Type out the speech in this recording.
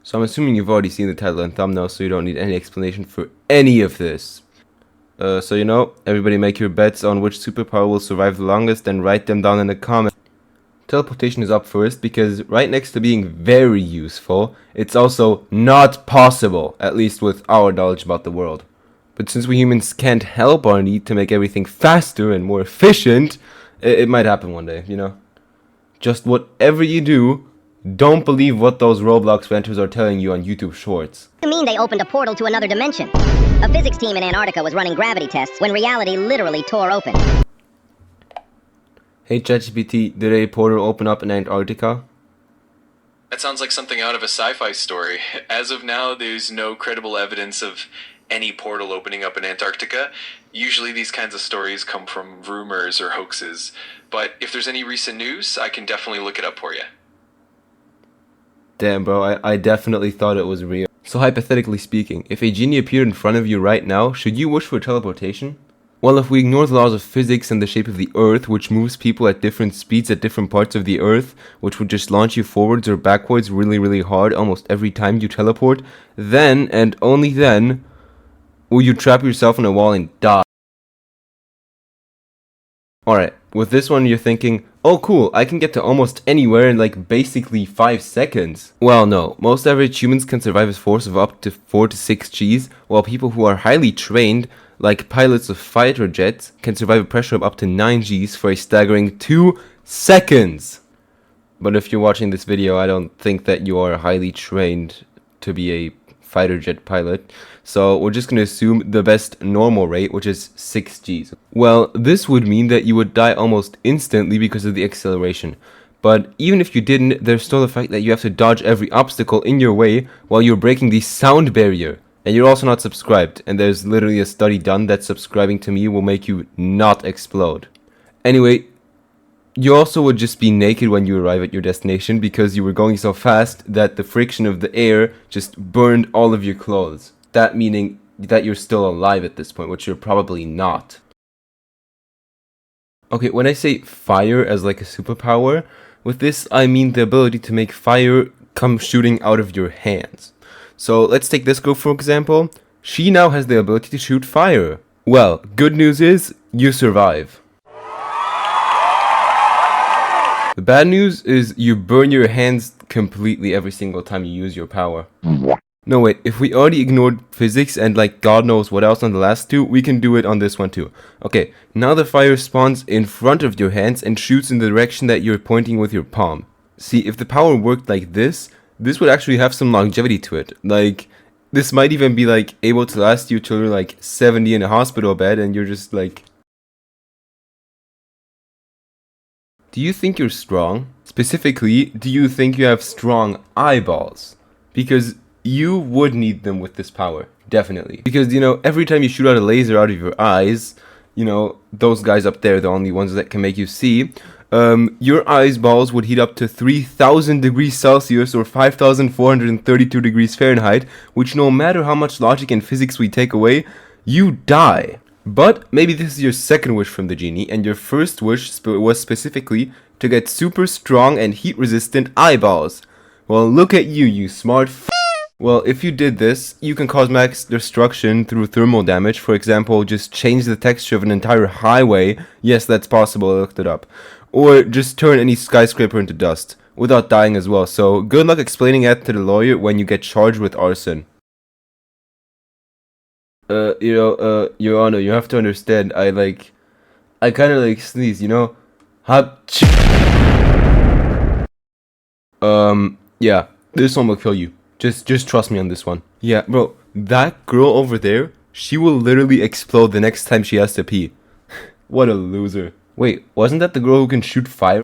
So I'm assuming you've already seen the title and thumbnail, so you don't need any explanation for any of this. So everybody make your bets on which superpower will survive the longest and write them down in the comments. Teleportation is up first because right next to being very useful, it's also not possible, at least with our knowledge about the world. But since we humans can't help our need to make everything faster and more efficient, it might happen one day, Just whatever you do, don't believe what those Roblox renters are telling you on YouTube Shorts. You mean they opened a portal to another dimension? A physics team in Antarctica was running gravity tests when reality literally tore open. Hey ChatGPT, did a portal open up in Antarctica? That sounds like something out of a sci-fi story. As of now, there's no credible evidence of any portal opening up in Antarctica. Usually these kinds of stories come from rumors or hoaxes. But if there's any recent news, I can definitely look it up for you. Damn bro, I definitely thought it was real. So hypothetically speaking, if a genie appeared in front of you right now, should you wish for teleportation? Well, if we ignore the laws of physics and the shape of the earth, which moves people at different speeds at different parts of the earth, which would just launch you forwards or backwards really hard almost every time you teleport, then, and only then, will you trap yourself in a wall and die. Alright, with this one you're thinking, oh cool, I can get to almost anywhere in like basically 5 seconds. Well no, most average humans can survive a force of up to 4 to 6 Gs, while people who are highly trained, like pilots of fighter jets, can survive a pressure of up to 9 Gs for a staggering 2 seconds. But if you're watching this video, I don't think that you are highly trained to be a fighter jet pilot, so we're just going to assume the best normal rate, which is 6 Gs. Well, this would mean that you would die almost instantly because of the acceleration. But even if you didn't, there's still the fact that you have to dodge every obstacle in your way while you're breaking the sound barrier. And you're also not subscribed, and there's literally a study done that subscribing to me will make you not explode. Anyway, you also would just be naked when you arrive at your destination because you were going so fast that the friction of the air just burned all of your clothes. That meaning that you're still alive at this point, which you're probably not. Okay, when I say fire as like a superpower, with this I mean the ability to make fire come shooting out of your hands. So let's take this girl for example. She now has the ability to shoot fire. Well, good news is, you survive. The bad news is you burn your hands completely every single time you use your power. No wait, if we already ignored physics and like God knows what else on the last two, we can do it on this one too. Okay, now the fire spawns in front of your hands and shoots in the direction that you're pointing with your palm. See, if the power worked like this would actually have some longevity to it. Like, this might even be like able to last you till you're like 70 in a hospital bed and you're just like... Do you think you're strong? Specifically, do you think you have strong eyeballs? Because you would need them with this power, definitely. Because, every time you shoot out a laser out of your eyes, those guys up there, the only ones that can make you see, your eyeballs would heat up to 3000 degrees Celsius or 5432 degrees Fahrenheit, which no matter how much logic and physics we take away, you die. But maybe this is your second wish from the genie, and your first wish was specifically to get super strong and heat resistant eyeballs. Well, look at you, you smart f***. Well, if you did this, you can cause mass destruction through thermal damage. For example, just change the texture of an entire highway. Yes, that's possible, I looked it up. Or just turn any skyscraper into dust, without dying as well. So, good luck explaining that to the lawyer when you get charged with arson. Your Honor, you have to understand, I kinda like sneeze, yeah, this one will kill you. Just trust me on this one. Yeah, bro, that girl over there, she will literally explode the next time she has to pee. What a loser. Wait, wasn't that the girl who can shoot fire?